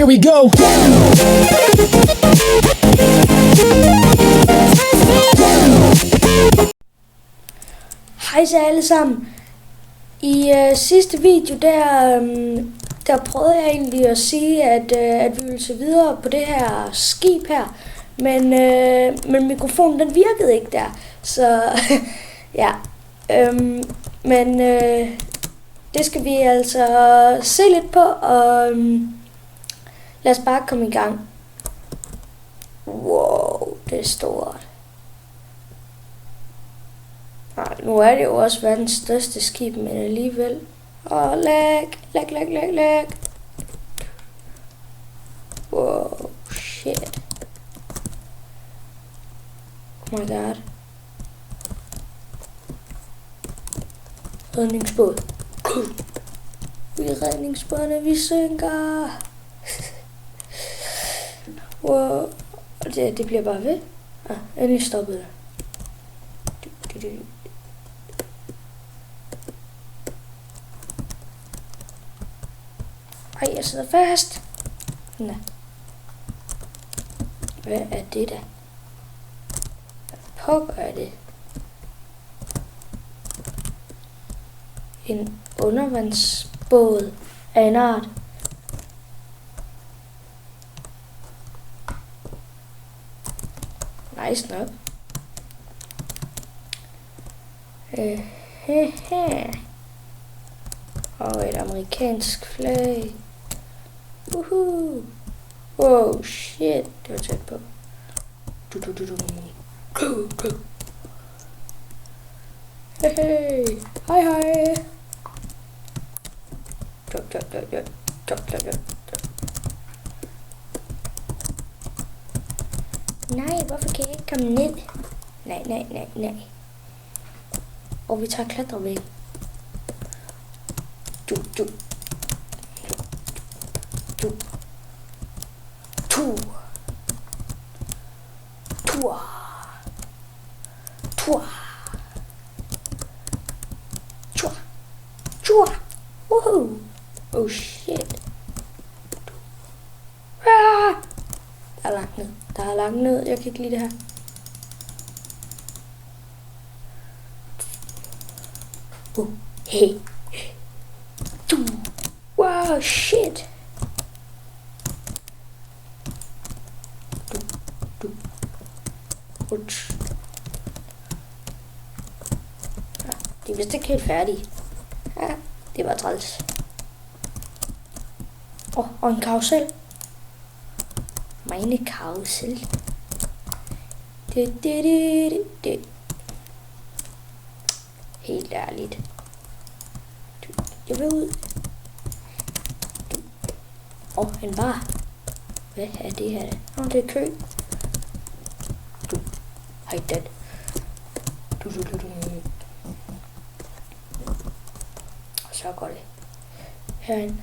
we go. Hej så alle sammen. I sidste video, der prøvede jeg egentlig at sige, at vi ville se videre på det her skib her. Men mikrofonen den virkede ikke der. Så ja. Men det skal vi altså se lidt på, og lad os bare komme i gang. Wow, det er stort. Nej, nu er det jo også verdens største skib, men alligevel. Lag. Wow, shit. Oh my god. Redningsbåd. Vi er redningsbådene, vi synker. Wow. Det bliver bare ved. Endelig stoppede det. Ej, jeg sidder fast. Nå. Hvad er det da? Hvad pokker er det? En undervandsbåd af en art. Nice nok. Og et amerikansk flag. Woohoo! Wow, shit. Det var tæt på. Hey. Hej. Nej, hvorfor kan jeg ikke komme ned? Nej. Og vi tager klatrevæg. Tur. Woohoo! Oh shit. Der er langt ned. Jeg kan ikke lide det her. Hey. Wow, shit. De er vist ikke helt færdige. Ja, det var træls. Og en karusel. Meine karusel. Det. Helt ærligt. Jeg vil ud. En bar. Hvad er det her? Det er kø. Hej den. Og så går det herinde.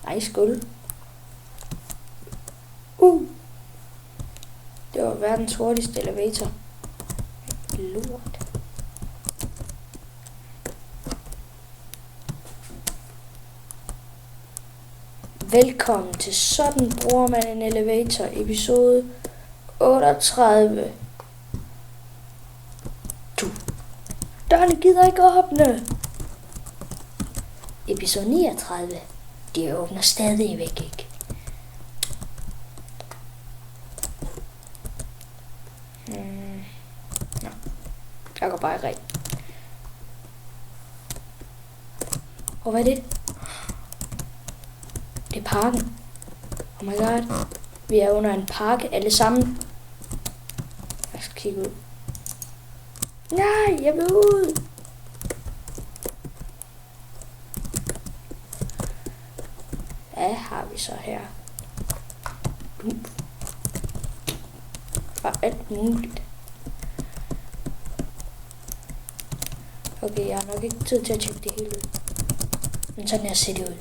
Nice gulv. Det var verdens hurtigste elevator. Lort. Velkommen til Sådan bruger man en elevator, episode 38. Dørene gider ikke åbne. Episode 39. De åbner stadigvæk ikke. Nå. Jeg går bare i ring. Og hvad er det? Det er parken. Oh my god. Vi er under en park alle sammen. Jeg skal kigge ud. Nej, jeg vil ud. Hvad har vi så her? For alt muligt. Okay, jeg har nok ikke tid til at tjekke det hele ud. Men sådan her ser det ud.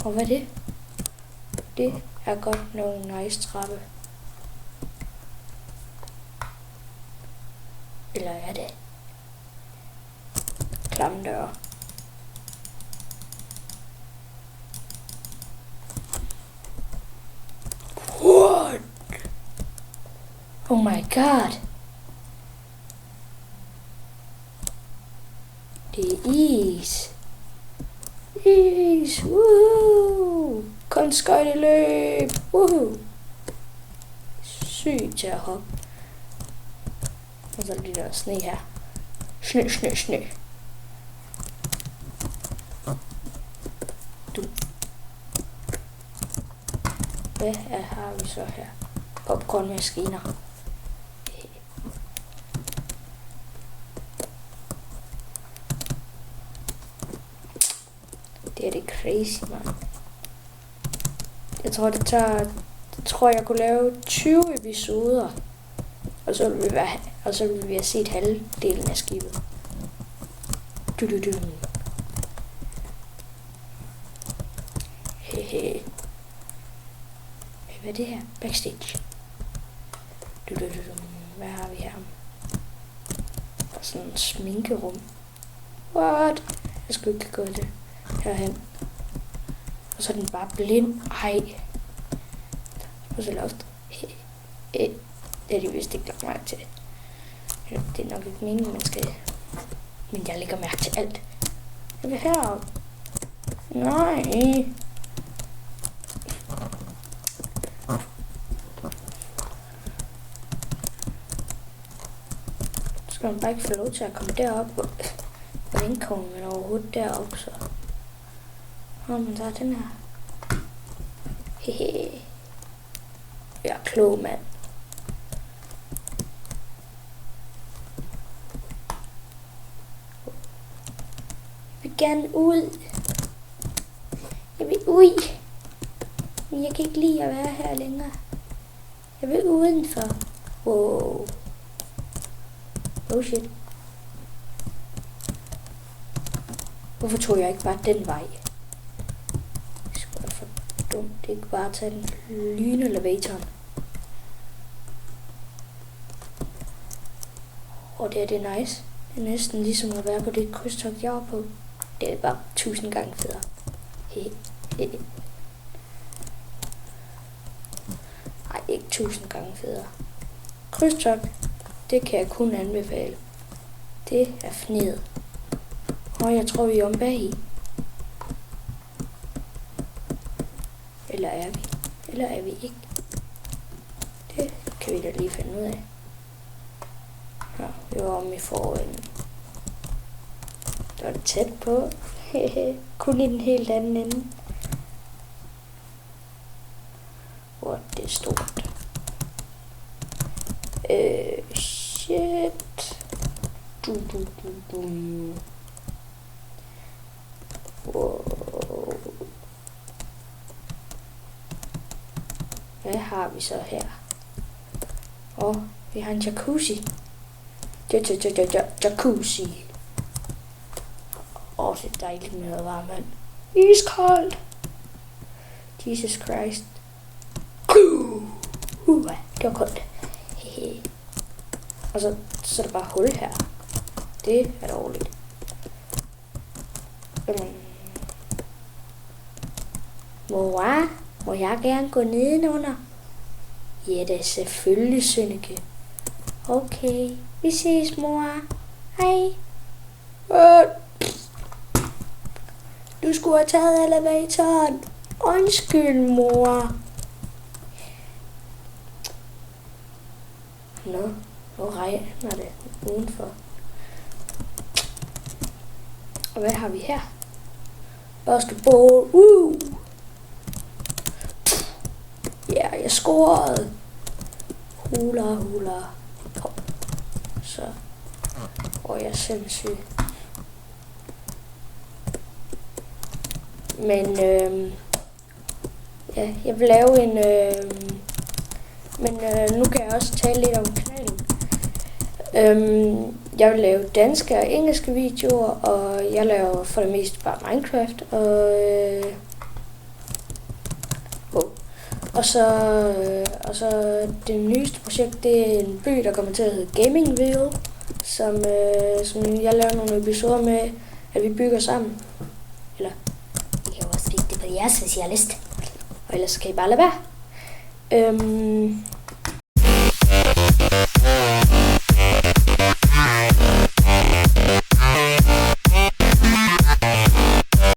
Og hvad er det? Det er godt nogle nice trappe. Eller er det klamme døre? Oh my god. Det er is. Is. Woohoo. Kunstskøjteløb. Woohoo. Sygt til at hoppe. Og så er det der sne her. Snø, snø, snø. Du. Hvad har vi så her? Popcornmaskiner. Det er det crazy, man. Jeg tror jeg kunne lave 20 episoder. Og så ville vi have set halvdelen af skibet. Hehe. Hvad er det her? Backstage. Hvad har vi her? Der er sådan en sminkerum. What? Jeg skulle ikke gå det herhen. Og så er den bare blind. Ej. Og så loft. Det er de vist ikke lagt mærke til. Det er nok ikke meningen, man skal. Men jeg lægger mærke til alt. Jeg vil herop. Nej. Så skal man bare ikke få lov til at komme derop. Hvordan kommer man overhovedet derop så? Man tager den her. Hehe. Jeg er klog, mand. Jeg vil gerne ud. Jeg vil ud. Men jeg kan ikke lide at være her længere. Jeg vil udenfor. Wow. Oh shit. Hvorfor tog jeg ikke bare den vej? Det skulle være for dumt. Ikke bare tage den lynelevatoren. Og det er nice. Det er næsten ligesom at være på det krydstogt, jeg var på. Det er bare 1000 gange federe. Nej, ikke 1000 gange federe. Krydstogt, det kan jeg kun anbefale. Det er fnid. Og jeg tror, vi er om bag i. Eller er vi? Eller er vi ikke? Det kan vi da lige finde ud af. Ja, vi var om i forenden. Det var det tæt på. Kun i den helt anden ende. Hvor det er stort. Shit. Wow. Hvad har vi så her? Vi har en jacuzzi. Jacuzzi. Det er dejligt med noget varmt vand. Iskoldt. Jesus Christ. Det var koldt. Og så er der bare hul her. Det er dårligt. Mor, må jeg gerne gå nedenunder? Ja, det er selvfølgelig, Sønneke. Okay, vi ses, mor. Hej. Du skulle have taget elevatoren. Undskyld, mor. Nå, nu regner det udenfor. Og hvad har vi her? Basketball. Ja, jeg scorede. Hula. Så. Jeg er sindssyg. Men ja, jeg vil lave en men nu kan jeg også tale lidt om kanalen. Jeg vil lave danske og engelske videoer, og jeg laver for det meste bare Minecraft og så det nyeste projekt, det er en by, der kommer til at hedde Gamingville, som jeg laver nogle episoder med, at vi bygger sammen. Eller I kan jo også fordi det er jeres specialist. Og ellers kan I bare lade være.